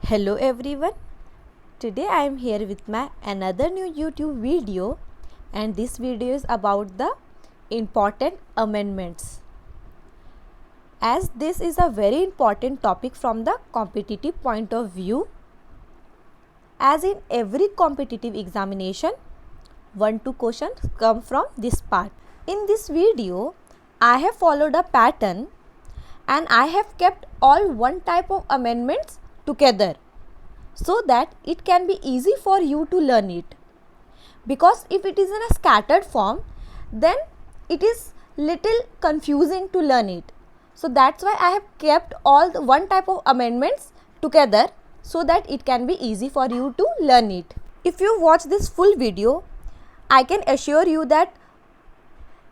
Hello everyone. Today I am here with my another new YouTube video, and this video is about the important amendments. As this is a very important topic from the competitive point of view, as in every competitive examination, 1-2 questions come from this part. In this video, I have followed a pattern and I have kept all one type of amendments together so that it can be easy for you to learn it, because if it is in a scattered form then it is little confusing to learn it. So that's why I have kept all the one type of amendments together so that it can be easy for you to learn it. If you watch this full video, I can assure you that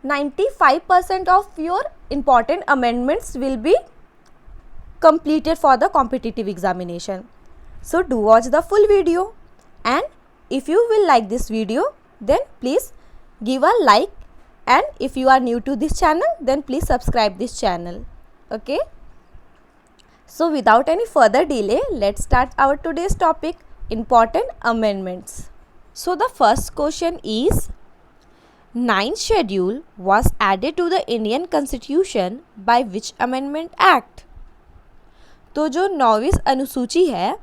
95% of your important amendments will be completed for the competitive examination. So do watch the full video, and if you will like this video then please give a like, and if you are new to this channel then please subscribe this channel. Okay, so without any further delay, let's start our today's topic, important amendments. So the first question is, 9th schedule was added to the Indian Constitution by which amendment act? तो जो 9वीं अनुसूची है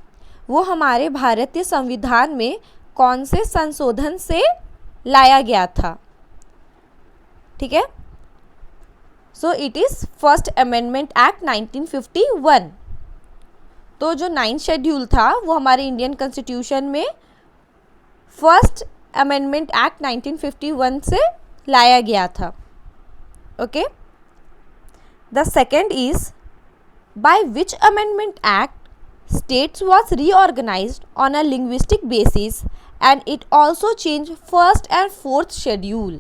वो हमारे भारतीय संविधान में कौन से संशोधन से लाया गया था? ठीक है, so it is first amendment act 1951. तो जो 9th शेड्यूल था वो हमारे इंडियन कॉन्स्टिट्यूशन में फर्स्ट अमेंडमेंट एक्ट 1951 से लाया गया था. Okay, the second is, by which amendment act states was reorganized on a linguistic basis and it also changed first and fourth schedule?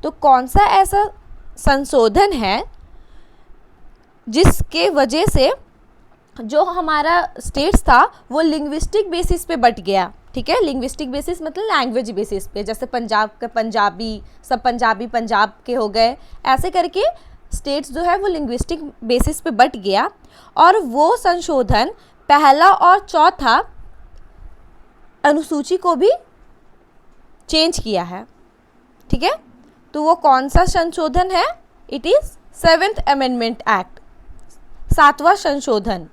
तो कौन सा ऐसा संशोधन है जिसके वजह से जो हमारा स्टेट्स था वो लिंग्विस्टिक बेसिस पे बट गया? ठीक है, लिंग्विस्टिक बेसिस मतलब लैंग्वेज बेसिस पे, जैसे पंजाब का पंजाबी, सब पंजाबी पंजाब के हो गए, ऐसे करके स्टेट्स जो है वो लिंग्विस्टिक बेसिस पे बट गया, और वो संशोधन पहला और चौथा अनुसूची को भी चेंज किया है. ठीक है, तो वो कौन सा संशोधन है? It is 7th amendment act, 7वां संशोधन.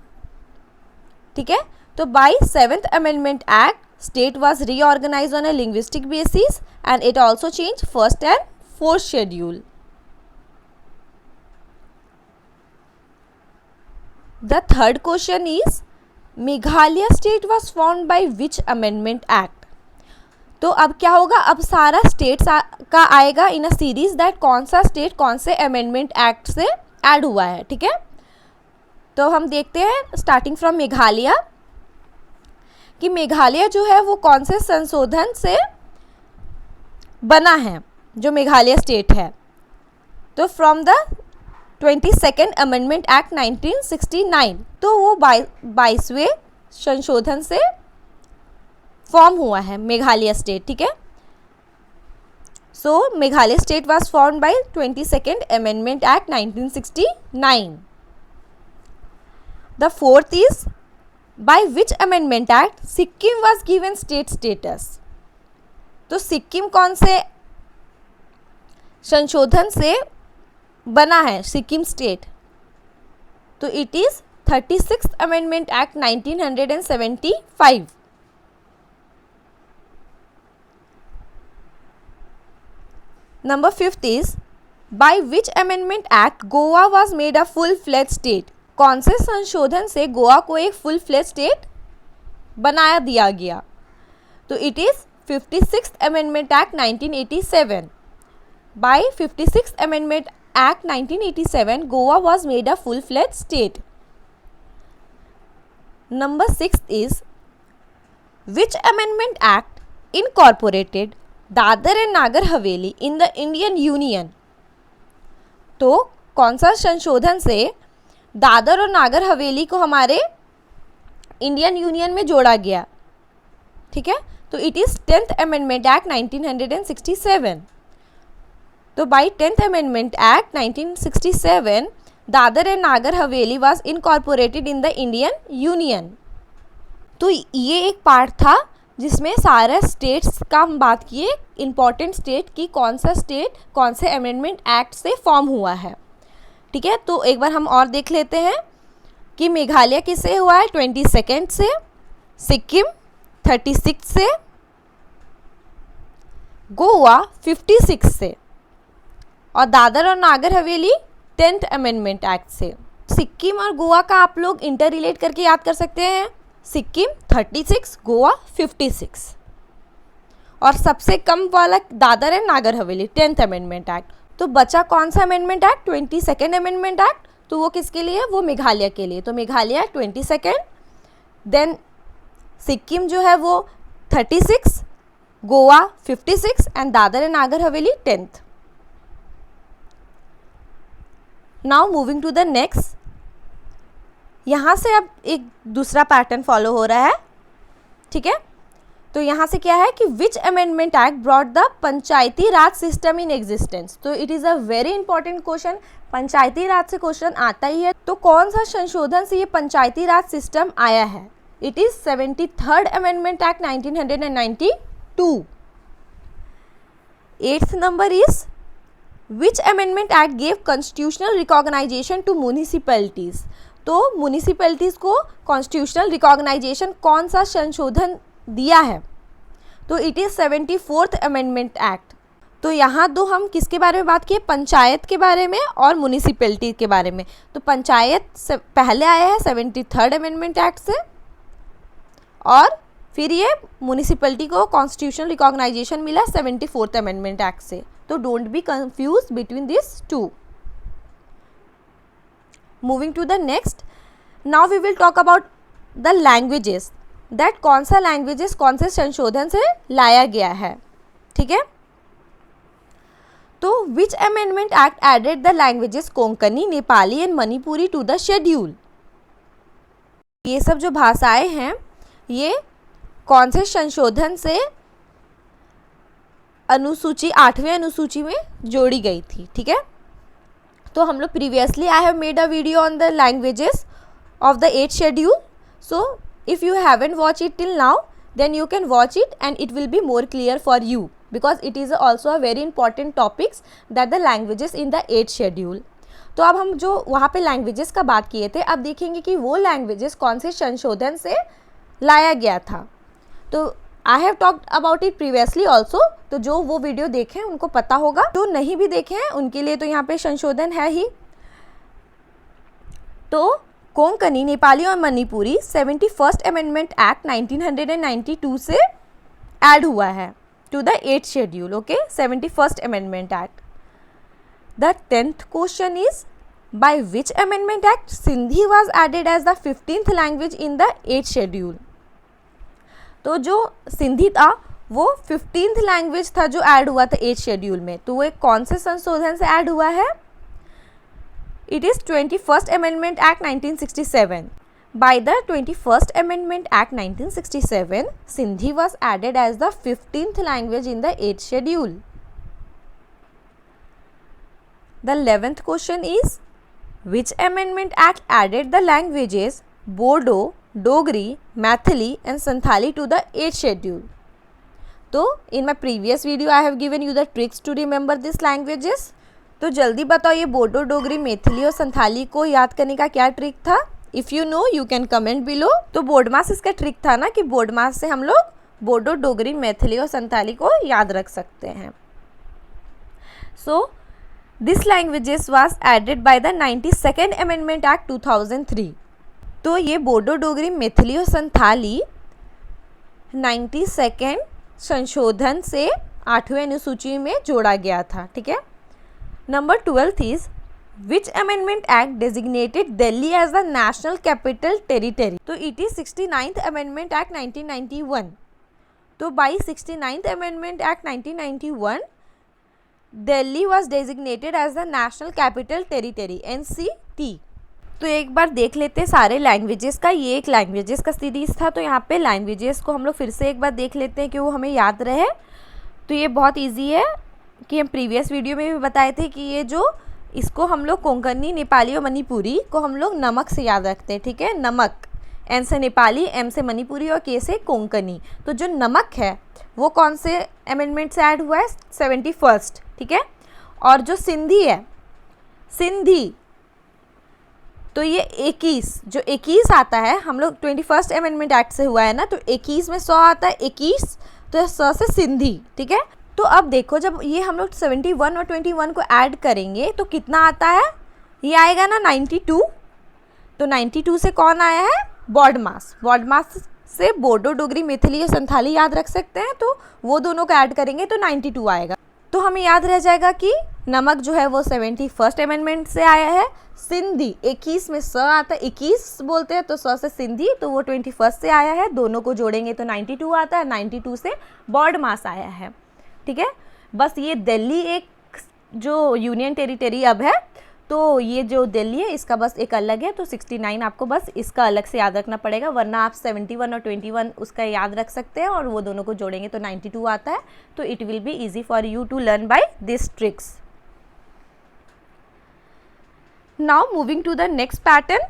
ठीक है, तो by 7th amendment act state was reorganized on a linguistic basis and it also change first and fourth schedule. The third question is, Meghalaya state was formed by which amendment act? तो अब क्या होगा, अब सारा स्टेट्स का आएगा इन a series that कौन सा स्टेट कौन से अमेंडमेंट एक्ट से ऐड हुआ है. ठीक है, तो हम देखते हैं स्टार्टिंग फ्रॉम मेघालय कि मेघालय जो है वो कौन से संशोधन से बना है, जो मेघालय स्टेट है. तो from the 22nd amendment act 1969, तो वो 22वें संशोधन से फॉर्म हुआ है मेघालय स्टेट. ठीक है, so Meghalaya state was formed by 22nd amendment act 1969. The fourth is, by which amendment act Sikkim was given state status? तो सिक्किम कौन से संशोधन से बना है सिक्किम स्टेट? तो it is 36th amendment act 1975. Number 5th is, by which amendment act Goa was made a full fledge state? कौन से संशोधन से गोवा को एक फुल फ्लेज स्टेट बनाया दिया गया? तो it is 56th amendment act 1987. By 56th amendment Act 1987, Goa was made a full-fledged state. Number 6 is, which amendment act incorporated Dadar and Nagar Haveli in the Indian Union? तो कौन सा संशोधन से दादर और नागर हवेली को हमारे इंडियन यूनियन में जोड़ा गया? ठीक है, तो it is 10th amendment act 1967. तो by 10th amendment act 1967, Dadar and Nagar Haveli was incorporated in the Indian Union. तो ये एक पार्ट था जिसमें सारे स्टेट्स का हम बात किए, इम्पॉर्टेंट स्टेट की कौन सा स्टेट कौन से अमेंडमेंट एक्ट से फॉर्म हुआ है। ठीक है, तो एक बार हम और देख लेते हैं कि मेघालय किससे हुआ है 22 से, सिक्किम 36 से, गोवा 56 से और दादर और नागर हवेली 10th अमेंडमेंट एक्ट से। सिक्किम और गोवा का आप लोग इंटर रिलेट करके याद कर सकते हैं, सिक्किम 36, गोवा 56 और सबसे कम वाला Dadar and Nagar Haveli 10th amendment act. तो बचा कौन सा amendment act? 22nd amendment act. तो वो किसके लिए? वो मेघालय के लिए। तो मेघालय 22nd, देन सिक्किम जो है वो 36, Goa 56 and Dadar and Nagar Haveli 10th। Now moving to the next, यहाँ से अब एक दूसरा पैटर्न फॉलो हो रहा है। ठीक है, तो यहाँ से क्या है कि which amendment act brought the panchayati raj system in existence. तो it is a very important question, panchayati raj से क्वेश्चन आता ही है। तो कौन सा संशोधन से ये पंचायती राज सिस्टम आया है? It is 73rd amendment act 1992। 8th number is which amendment act gave constitutional recognition to municipalities. तो म्यूनिसिपैलिटीज को कॉन्स्टिट्यूशनल रिकॉग्नाइजेशन कौन सा संशोधन दिया है? तो it is 74th amendment act. तो यहाँ दो हम किसके बारे में बात किए? पंचायत के बारे में और म्यूनिसिपैलिटी के बारे में। तो पंचायत से पहले आया है 73rd अमेंडमेंट एक्ट से और फिर ये म्यूनिसिपैलिटी को कॉन्स्टिट्यूशनल रिकॉग्नाइजेशन मिला 74th अमेंडमेंट एक्ट से। तो don't be confuse between this two. Moving to the next, now we will talk about the languages, that कौन सा लैंग्वेजेस कौन से संशोधन से लाया गया है। ठीक है, तो which amendment act added the languages Konkani, Nepali and Manipuri to the schedule. ये सब जो भाषाएं हैं ये कौन से संशोधन से अनुसूची 8वें अनुसूची में जोड़ी गई थी। ठीक है, तो हम लोग previously I have made a video on the languages of the 8th schedule. So if you haven't watched it till now, then you can watch it and it will be more clear for you because it is also a very important topics that the languages in the 8th schedule। तो अब हम जो वहाँ पे languages का बात किए थे, अब देखेंगे कि वो लैंग्वेजेस कौन से संशोधन से लाया गया था। तो I have talked about it previously also, तो जो वो वीडियो देखें उनको पता होगा, जो नहीं भी देखे हैं उनके लिए तो यहाँ पे संशोधन है ही। तो कोंकणी, नेपाली और मणिपुरी 71st अमेंडमेंट एक्ट 1992 से ऐड हुआ है to the 8th schedule. Okay, 71st amendment act. The 10th question is by which amendment act Sindhi was added as the 15th language in the 8th schedule. तो जो सिंधी था वो 15th लैंग्वेज था जो add हुआ था 8th शेड्यूल में। तो वो कौन से संशोधन से ऐड हुआ है? It is 21st Amendment Act 1967. By the 21st Amendment Act 1967, Sindhi was added as the 15th language in the 8th schedule. The 11th question is, which Amendment Act added the languages Bodo, Dogri, Maithili and Santhali to the 8th schedule? So, in my previous video, I have given you the tricks to remember these languages. तो जल्दी बताओ ये बोडो, डोगरी, मैथिली और संथाली को याद करने का क्या ट्रिक था? If you know you can comment below. तो बोर्ड मास इसका ट्रिक था ना कि बोर्ड मास से हम लोग बोडो, डोगरी, मैथिली और संथाली को याद रख सकते हैं। So this languages was added by the 92nd amendment act 2003। तो ये बोडो, डोगरी, मैथिली और संथाली 92nd संशोधन से 8वें अनुसूची में जोड़ा गया था। ठीक है, Number 12th is which amendment act designated Delhi as the national capital territory? तो it is 69th Amendment Act 1991। तो by 69th Amendment Act 1991 Delhi was designated as the national capital territory NCT। तो एक बार देख लेते हैं सारे languages का। ये एक लैंग्वेजेस का सीरीज था, तो यहाँ पे लैंग्वेजेस को हम लोग फिर से एक बार देख लेते हैं कि वो हमें याद रहे। तो ये बहुत ईजी है कि हम प्रीवियस वीडियो में भी बताए थे कि ये जो इसको हम लोग कोंकणी, नेपाली और मणिपुरी को हम लोग नमक से याद रखते हैं। ठीक है, नमक एन से नेपाली, एम से मणिपुरी और के से कोंकणी। तो जो नमक है वो कौन से अमेंडमेंट से ऐड हुआ है? 71st, ठीक है। और जो सिंधी है, सिंधी, तो ये 21, जो 21 आता है, हम लोग 21st अमेंडमेंट एक्ट से हुआ है ना, तो 21 में 100 आता है, 21, तो 100 से सिंधी, ठीक है। तो अब देखो जब ये हम लोग 71 और 21 को ऐड करेंगे तो कितना आता है? ये आएगा ना 92। तो 92 से कौन आया है? बॉडमास। बॉडमास से बोडो, डोगरी, मैथिली या संथाली याद रख सकते हैं, तो वो दोनों को ऐड करेंगे तो 92 आएगा। तो हमें याद रह जाएगा कि नमक जो है वो 71st अमेंडमेंट से आया है। सिंधी 21 में 100 आता है, 21 बोलते हैं तो 100 से सिंधी, तो वो 21st से आया है। दोनों को जोड़ेंगे तो 92 आता है, 92 से बॉडमास आया है, ठीक है। बस ये दिल्ली एक जो यूनियन टेरिटरी अब है, तो ये जो दिल्ली है इसका बस एक अलग है, तो 69 आपको बस इसका अलग से याद रखना पड़ेगा, वरना आप 71 और 21 उसका याद रख सकते हैं और वो दोनों को जोड़ेंगे तो 92 आता है। तो it will be easy for you to learn by this tricks. Now moving to the next pattern,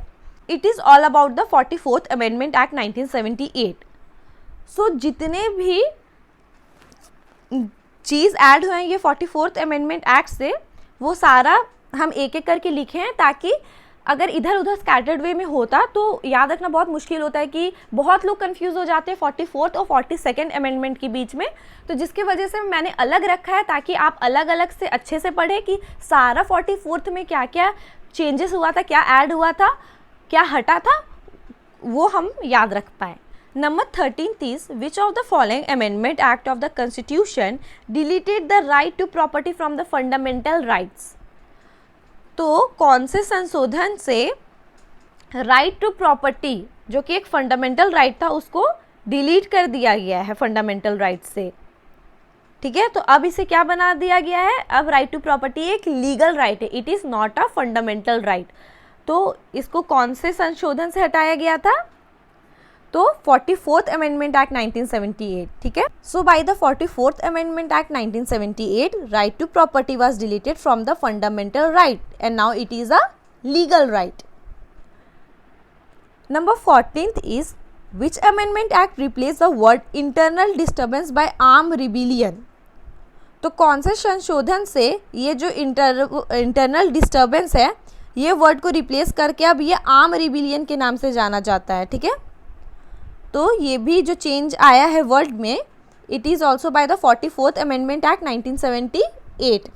it is all about the 44th amendment act 1978। So जितने भी चीज़ ऐड हुए हैं ये 44th अमेंडमेंट एक्ट से, वो सारा हम एक एक करके लिखे हैं, ताकि अगर इधर उधर स्कैटर्ड वे में होता तो याद रखना बहुत मुश्किल होता है कि बहुत लोग कंफ्यूज हो जाते हैं 44th और 42nd अमेंडमेंट के बीच में। तो जिसकी वजह से मैंने अलग रखा है ताकि आप अलग अलग से अच्छे से पढ़ें कि सारा 44th में क्या क्या चेंजेस हुआ था, क्या ऐड हुआ था, क्या हटा था, वो हम याद रख पाए। Number 13th is, which of the following amendment act of the constitution deleted the right to property from the fundamental rights? तो कौन से संशोधन से राइट टू प्रॉपर्टी, जो कि एक फंडामेंटल राइट था, उसको डिलीट कर दिया गया है फंडामेंटल राइट से, ठीक है। तो अब इसे क्या बना दिया गया है? अब राइट टू प्रॉपर्टी एक लीगल राइट है, it is not a fundamental right. तो इसको कौन से संशोधन से हटाया गया था? तो 44th अमेंडमेंट एक्ट 1978, ठीक है। So by the 44th amendment act 1978, right to property was deleted from the fundamental right and now it is a legal right. Number 14th is, which amendment act replace the word internal disturbance by arm rebellion? तो कौन से संशोधन से ये जो internal disturbance है, ये word को रिप्लेस करके अब ये आर्म रिबिलियन के नाम से जाना जाता है, ठीक है। तो ये भी जो चेंज आया है वर्ड में, it is also by the 44th amendment act 1978।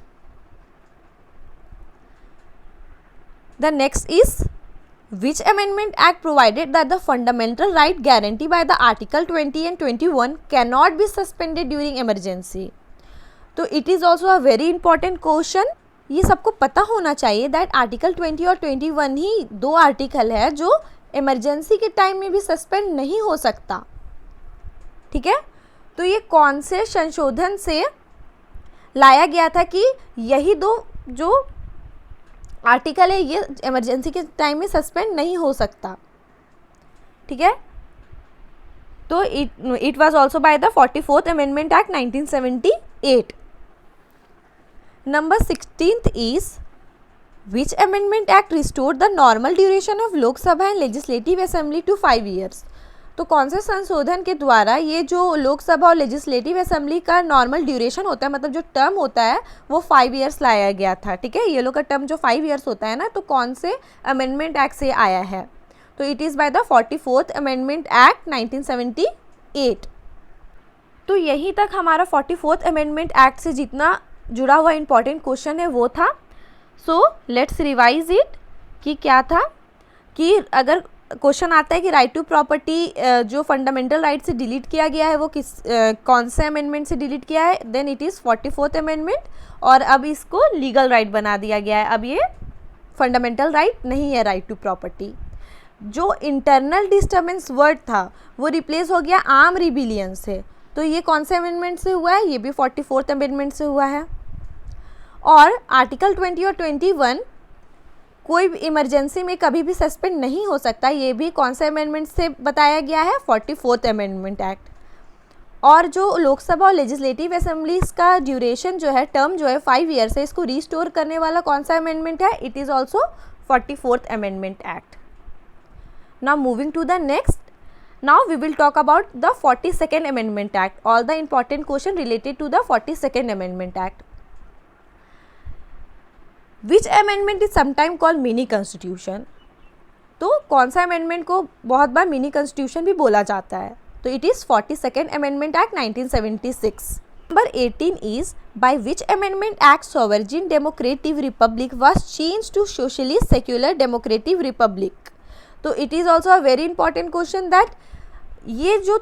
The next is, which amendment act provided that the fundamental right guarantee by the article 20 and 21 can not be suspended during emergency? तो it is also a very important question. ये सबको पता होना चाहिए that article 20 और 21 ही दो article है जो इमरजेंसी के टाइम में भी सस्पेंड नहीं हो सकता, ठीक है। तो ये कौन से संशोधन से लाया गया था कि यही दो जो आर्टिकल है ये इमरजेंसी के टाइम में सस्पेंड नहीं हो सकता, ठीक है। तो it was also by the 44th amendment act 1978। Number 16th is, which amendment act restored the normal duration of Lok Sabha and legislative assembly to 5 years? तो कौन से संशोधन के द्वारा ये जो लोकसभा और लेजिस्लेटिव असेंबली का नॉर्मल ड्यूरेशन होता है, मतलब जो टर्म होता है, वो 5 years लाया गया था, ठीक है। ये लोग का टर्म जो 5 years होता है ना, तो कौन से अमेंडमेंट एक्ट से आया है? तो it is by the 44th amendment act 1978। तो यहीं तक हमारा 44th अमेंडमेंट एक्ट से जितना जुड़ा हुआ इंपॉर्टेंट क्वेश्चन है वो था। सो लेट्स रिवाइज इट कि क्या था, कि अगर क्वेश्चन आता है कि राइट टू प्रॉपर्टी जो फंडामेंटल राइट से डिलीट किया गया है वो कौन से अमेंडमेंट से डिलीट किया है, then it is 44th amendment, और अब इसको लीगल राइट बना दिया गया है। अब ये फंडामेंटल राइट नहीं है राइट टू प्रॉपर्टी। जो इंटरनल डिस्टर्बेंस वर्ड था वो रिप्लेस हो गया आर्म रिबिलियन से। तो ये कौन से अमेंडमेंट से हुआ है? ये भी 44th अमेंडमेंट से हुआ है। और आर्टिकल 20 और 21 कोई भी इमरजेंसी में कभी भी सस्पेंड नहीं हो सकता, ये भी कौन से अमेंडमेंट से बताया गया है? 44th amendment act. और जो लोकसभा और लेजिस्लेटिव असेंबलीज का ड्यूरेशन जो है, टर्म जो है 5 years है, इसको रिस्टोर करने वाला कौन सा अमेंडमेंट है? It is also 44th amendment act. Now moving to the next. Now we will talk about the 42nd Amendment Act, all the important question related to the 42nd Amendment Act. Which amendment is sometimes called mini constitution? तो कौन सा amendment को बहुत बार mini constitution भी बोला जाता है? तो it is 42nd Amendment Act 1976. Number 18 is by which amendment act sovereign democratic republic was changed to socialist secular democratic republic? तो it is also a very important question that ये जो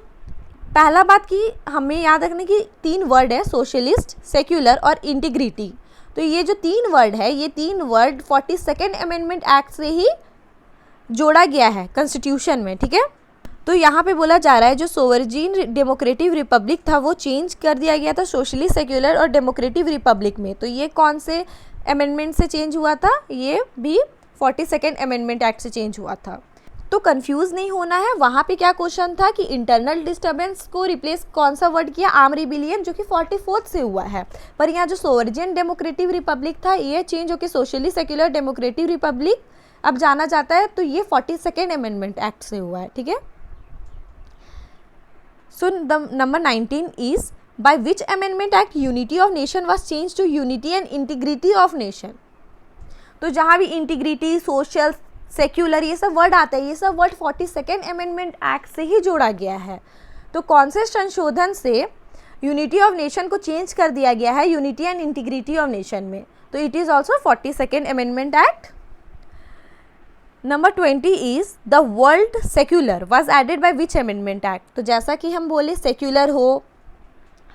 पहला बात की हमें याद रखने की 3 वर्ड है, सोशलिस्ट, सेक्युलर और इंटीग्रिटी. तो ये जो 3 वर्ड है, ये 3 वर्ड 42nd Amendment Act से ही जोड़ा गया है कॉन्स्टिट्यूशन में. ठीक है, तो यहाँ पे बोला जा रहा है जो सोवरेन डेमोक्रेटिक रिपब्लिक था वो चेंज कर दिया गया था सोशलिस्ट, सेक्युलर और डेमोक्रेटिक रिपब्लिक में. तो ये कौन से अमेंडमेंट से चेंज हुआ था? ये भी 42nd Amendment Act से चेंज हुआ था. तो कंफ्यूज नहीं होना है, वहाँ पे क्या क्वेश्चन था कि इंटरनल डिस्टर्बेंस को रिप्लेस कौन सा वर्ड किया? आर्म रिबिलियन, जो कि 44th से हुआ है. पर यहाँ जो सोवरेन डेमोक्रेटिक रिपब्लिक था ये चेंज होकर सोशलिस्ट, सेक्युलर, डेमोक्रेटिक रिपब्लिक अब जाना जाता है. तो ये 42nd Amendment Act से हुआ है. ठीक है. So number 19 is by which amendment act unity of nation was change to unity and integrity of nation? तो जहाँ भी इंटीग्रिटी, सोशल, सेक्युलर ये सब वर्ड आता है, ये सब वर्ड 42nd Amendment Act से ही जोड़ा गया है. तो कौन से संशोधन से यूनिटी ऑफ नेशन को चेंज कर दिया गया है unity and integrity of nation में? तो it is also 42nd Amendment Act. Number 20 is the word secular was added by which amendment act? तो जैसा कि हम बोले सेक्युलर हो,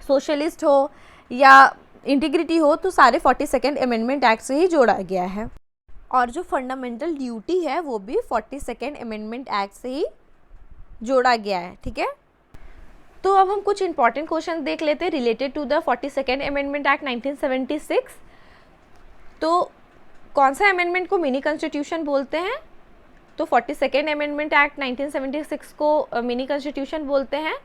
सोशलिस्ट हो या इंटीग्रिटी हो तो सारे 42nd Amendment Act से ही जोड़ा गया है. और जो फंडामेंटल ड्यूटी है वो भी 42nd Amendment Act से ही जोड़ा गया है. ठीक है, तो अब हम कुछ इंपॉर्टेंट क्वेश्चन देख लेते हैं related to the 42nd Amendment Act 1976. तो कौन सा अमेंडमेंट को मिनी कॉन्स्टिट्यूशन बोलते हैं? तो 42nd Amendment Act 1976 को मिनी कॉन्स्टिट्यूशन बोलते हैं.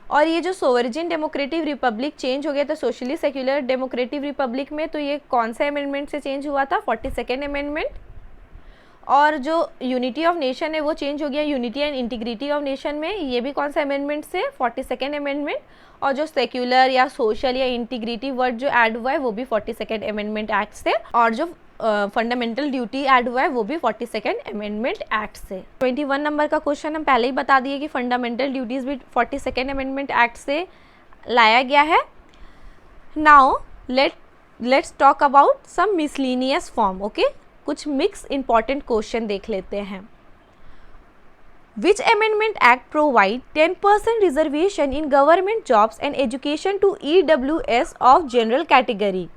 और ये जो सोवरेन डेमोक्रेटिक रिपब्लिक चेंज हो गया था सोशलिस्ट, सेक्युलर, डेमोक्रेटिक रिपब्लिक में, तो ये कौन से अमेंडमेंट से चेंज हुआ था? 42nd Amendment. और जो यूनिटी ऑफ नेशन है वो चेंज हो गया unity and integrity of nation में, ये भी कौन सा अमेंडमेंट से? 42nd Amendment. और जो सेक्युलर या सोशल या इंटीग्रिटी वर्ड जो ऐड हुआ है वो भी 42nd Amendment Act से. और जो फंडामेंटल ड्यूटी ऐड हुआ है वो भी 42nd Amendment Act से. 21 नंबर का क्वेश्चन हम पहले ही बता दिए कि फंडामेंटल ड्यूटीज़ भी 42nd Amendment Act से लाया गया है. Now let's talk about some miscellaneous form. Okay, कुछ मिक्स इंपॉर्टेंट क्वेश्चन देख लेते हैं. Which Amendment Act provide 10% reservation in government jobs and education to EWS of general category?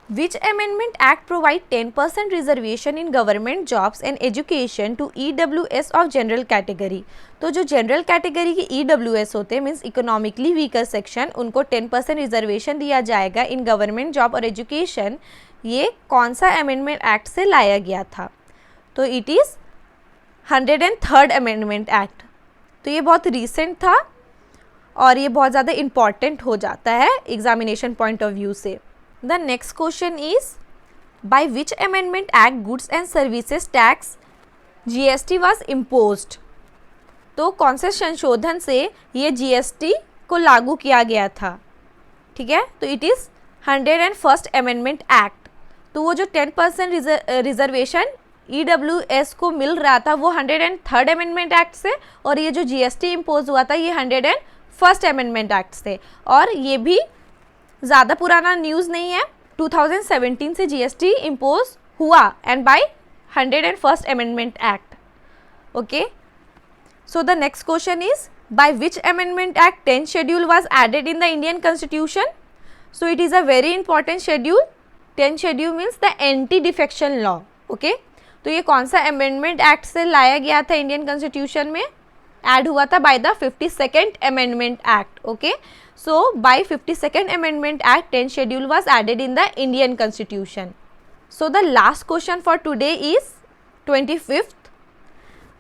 Which Amendment Act provide 10% reservation in government jobs and education to EWS of general category? तो जो general category की EWS होते हैं means economically weaker section, उनको 10% reservation दिया जाएगा in government job और education. ये कौन सा अमेंडमेंट एक्ट से लाया गया था? तो it is 103rd Amendment Act. तो ये बहुत रिसेंट था और ये बहुत ज़्यादा इम्पॉर्टेंट हो जाता है एग्जामिनेशन पॉइंट ऑफ व्यू से. The next question is by which amendment act goods and services tax GST was imposed? तो कौन से संशोधन से ये GST को लागू किया गया था? ठीक है, तो it is 101st Amendment Act. तो वो जो 10% रिजर्वेशन EWS को मिल रहा था वो 103rd Amendment Act से, और ये जो GST इम्पोज हुआ था ये 101st Amendment Act से. और ये भी ज़्यादा पुराना न्यूज़ नहीं है, 2017 से GST इम्पोज हुआ and by 101st Amendment Act. Okay, so the next question is by which Amendment Act 10th schedule was added in the Indian Constitution? So it is a very important schedule. 10th schedule means the anti-defection law. Okay, तो ये कौन सा amendment act से लाया गया था Indian constitution में? Add हुआ था by the 52nd Amendment Act. Okay, so by 52nd Amendment Act 10th schedule was added in the Indian Constitution. So the last question for today is 25th.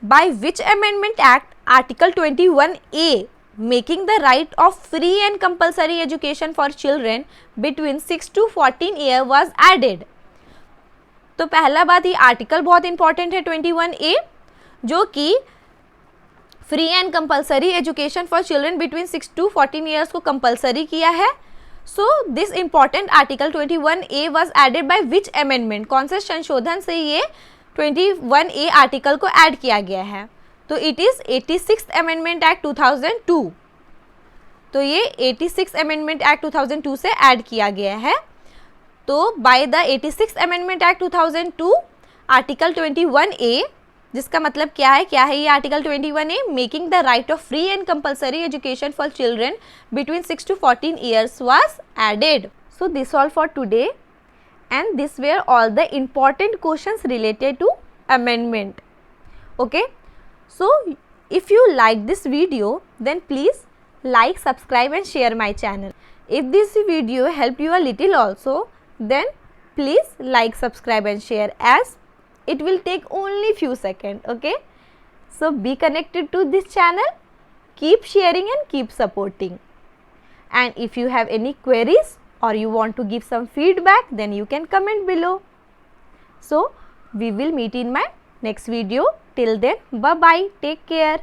By which Amendment Act Article 21A making the right of free and compulsory education for children between 6 to 14 years was added? तो पहला बात ये article बहुत important है 21A, जो कि free and compulsory education for children between 6 to 14 years को compulsory किया है. So this important article 21A was added by which amendment, कौन से संशोधन से ये 21A आर्टिकल को ऐड किया गया है? तो it is 86th amendment act 2002. तो ये 86th अमेंडमेंट एक्ट 2002 से ऐड किया गया है. तो by the 86th amendment act 2002 article 21A, जिसका मतलब क्या है ये article 21A, making the right of free and compulsory education for children between 6 to 14 years was added. So this all for today and this were all the important questions related to amendment. Okay, so if you like this video, then please like, subscribe and share my channel. If this video helped you a little also, then please like, subscribe and share, as it will take only few seconds. Okay, so be connected to this channel, keep sharing and keep supporting. And if you have any queries or you want to give some feedback, then you can comment below. So we will meet in my next video. Till then, bye bye, take care.